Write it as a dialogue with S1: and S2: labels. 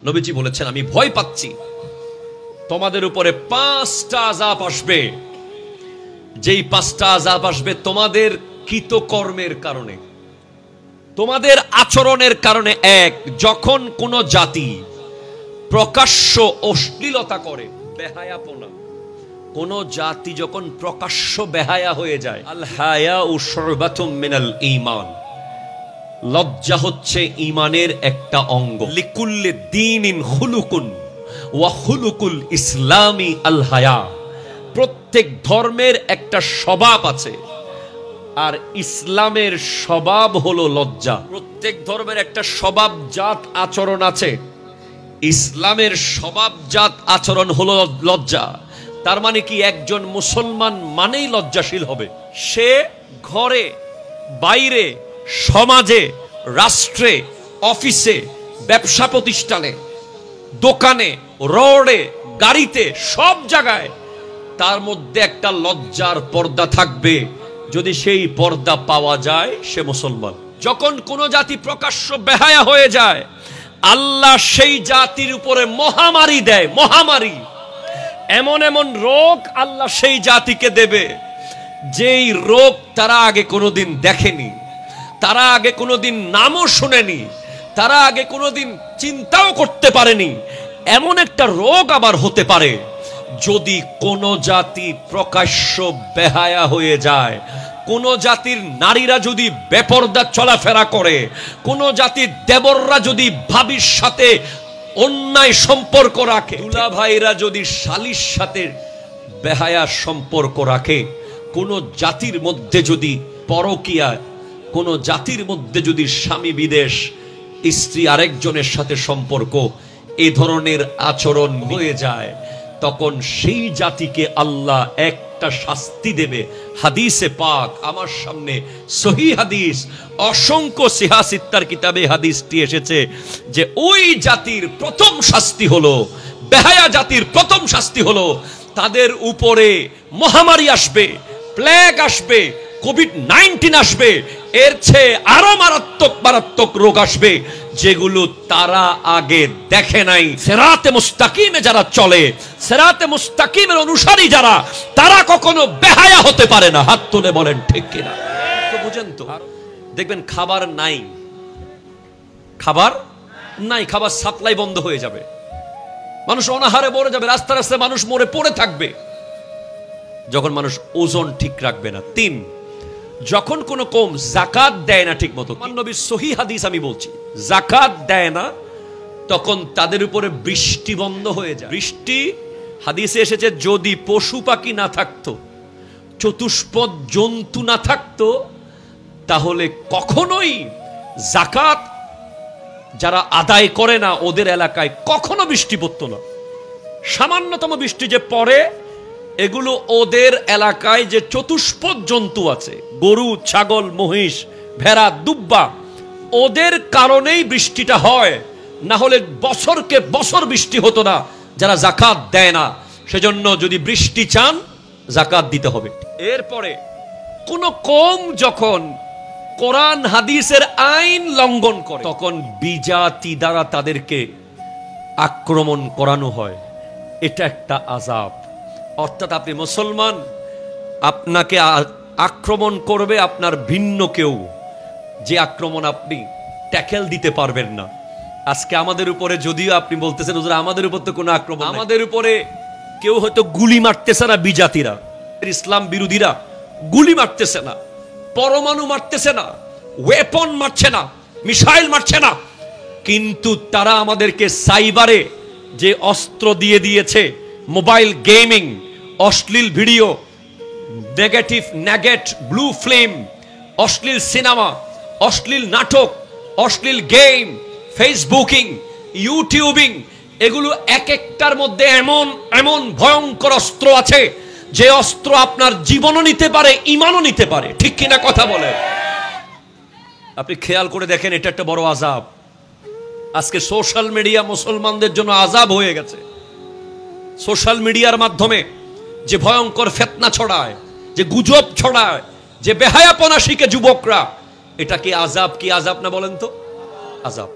S1: নবীজি বলেছেন, আমি ভয় পাচ্ছি তোমাদের উপরে 5টা আযাব আসবে, যেই 5টা আযাব আসবে তোমাদের কৃতকর্মের কারণে, তোমাদের আচরণের কারণে। এক, যখন কোন জাতি প্রকাশ্য অশ্লীলতা করে, বেহায়াপনা, কোন জাতি যখন প্রকাশ্য বেহায়া হয়ে যায়। আল হায়াউ শুবাতুম মিনাল ঈমান, লজ্জা হচ্ছে ঈমানের একটা অঙ্গ। লিকুল্লি দীনিন খুলুকুন ওয়া খুলুকুল ইসলামি আল হায়া, প্রত্যেক ধর্মের একটা স্বভাব আছে, আর ইসলামের স্বভাব হলো লজ্জা। প্রত্যেক ধর্মের একটা স্বভাবজাত আচরণ আছে, ইসলামের স্বভাবজাত আচরণ হলো লজ্জা। তার মানে কি, একজন মুসলমান মানেই লজ্জাশীল হবে। সে ঘরে, বাইরে, সমাজে, রাষ্ট্রে, অফিসে, ব্যবসা প্রতিষ্ঠানে, দোকানে, রোডে, গাড়িতে, সব জায়গায় তার মধ্যে একটা লজ্জার পর্দা থাকবে। যদি সেই পর্দা পাওয়া যায়, সে মুসলমান। যখন কোন জাতি প্রকাশ্য বেহায়া হয়ে যায়, আল্লাহ সেই জাতির উপরে মহামারী দেয়। মহামারী, এমন এমন রোগ আল্লাহ সেই জাতিকে দেবে, যেই রোগ তারা আগে কোনোদিন দেখেনি, তারা আগে কোনোদিন নামও শুনেনি, তারা আগে কোনোদিন চিন্তাও করতে পারেনি। এমন একটা রোগ আবার হতে পারে যদি কোন জাতি প্রকাশ্য বেহায়া হয়ে যায়, কোন জাতির নারীরা যদি বেপরদা চলাফেরা করে, কোন জাতির দেবররা যদি ভাবির সাথে অন্যায় সম্পর্ক রাখে, দুলা ভাইরা যদি শালীর সাথে বেহায়া সম্পর্ক রাখে, কোন জাতির মধ্যে যদি পরকীয়া, কোন জাতির মধ্যে যদি স্বামী বিদেশ, স্ত্রী আরেকজনের সাথে সম্পর্ক, এই ধরনের আচরণ হয়ে যায়, তখন সেই জাতিকে আল্লাহ একটা শাস্তি দেবে। হাদিসে পাক আমার সামনে সহিহ হাদিস, অসংখ্য সিহাসিত্তার কিতাবে হাদিসটি এসেছে যে ওই জাতির প্রথম শাস্তি হলো, বেহায়া জাতির প্রথম শাস্তি হলো, তাদের উপরে মহামারী আসবে, প্লেগ আসবে, কোভিড-19 আসবে, এর চেয়ে আরো মারাত্মক মারাত্মক রোগ আসবে, যেগুলো তারা আগে দেখে নাই। সিরাতে মুস্তাকিমে যারা চলে, সিরাতে মুস্তাকিমের অনুসারী যারা, তারা কখনো বেহায়া হতে পারে না। হাত তুলে বলেন ঠিক কিনা? তো বুঝেন তো, দেখবেন খাবার নাই, খাবার নাই, খাবার সাপ্লাই বন্ধ হয়ে যাবে, মানুষ অনাহারে মরে যাবে, রাস্তা রাস্তায় মানুষ মরে পড়ে থাকবে যখন মানুষ ওজন ঠিক রাখবে না। 3, যখন কোন কওম যাকাত দেয় না ঠিক মতো, নবীর সহিহ হাদিস আমি বলছি, যাকাত দেয় না, তখন তাদের উপরে বৃষ্টি বন্ধ হয়ে যায়। বৃষ্টি, হাদিসে এসেছে, যদি পশু পাখি না থাকতো, চতুষ্পদ জন্তু না থাকতো, তাহলে কখনোই যাকাত যারা আদায় করে না, ওদের এলাকায় কখনো বৃষ্টি পড়তো না। সামান্যতম বৃষ্টি যে পড়ে, এগুলো ওদের এলাকায় যে চতুষ্পদ জন্তু আছে, গরু, ছাগল, মহিষ, ভেড়া, দুব্বা, ওদের কারণেই বৃষ্টিটা হয়, না হলে বছরকে বছর বৃষ্টি হতো না, যারা যাকাত দেয় না। সেজন্য যদি বৃষ্টি চান, যাকাত দিতে হবে। এরপরে কোন কওম যখন কোরআন হাদিসের আইন লঙ্ঘন করে, তখন বিজাতি দ্বারা তাদেরকে আক্রমণ করানো হয়। এটা একটা আযাব। অর্থাৎ আপনি মুসলমান, আপনাকে আক্রমণ করবে আপনার ভিন্ন কেউ, যে আক্রমণ আপনি ট্যাকেল দিতে পারবেন না। আজকে আমাদের উপরে, যদিও আপনি বলতেছেন হুজুর আমাদের উপর তো কোনো আক্রমণ, আমাদের উপরে কেউ হয়তো গুলি মারতেছে না, বিজাতিরা, ইসলাম বিরোধীরা গুলি মারতেছে না, পরমাণু মারতেছে না, ওয়েপন মারছে না, মিসাইল মারছে না, কিন্তু তারা আমাদেরকে সাইবারে যে অস্ত্র দিয়ে দিয়েছে, মোবাইল গেমিং, অশ্লীল ভিডিও, নেগেটিভ নেগেট, ব্লু ফিল্ম, অশ্লীল সিনেমা, অশ্লীল নাটক, অশ্লীল গেম, ফেসবুকিং, ইউটিউবিং, এগুলো এক একটার মধ্যে এমন এমন ভয়ঙ্কর অস্ত্র আছে, যে অস্ত্র আপনার জীবনও নিতে পারে, ঈমানও নিতে পারে। ঠিক কিনা কথা বলে? আপনি খেয়াল করে দেখেন, এটা একটা বড় আযাব। আজকে সোশ্যাল মিডিয়া মুসলমানদের জন্য আযাব হয়ে গেছে। সোশ্যাল মিডিয়ার মাধ্যমে যে ভয়ঙ্কর ফিতনা ছড়ায়, যে গুজব ছড়ায়, যে বেহায়াপনা শিখে যুবকরা, এটা কি আযাব কি আযাব না বলেন তো? আযাব।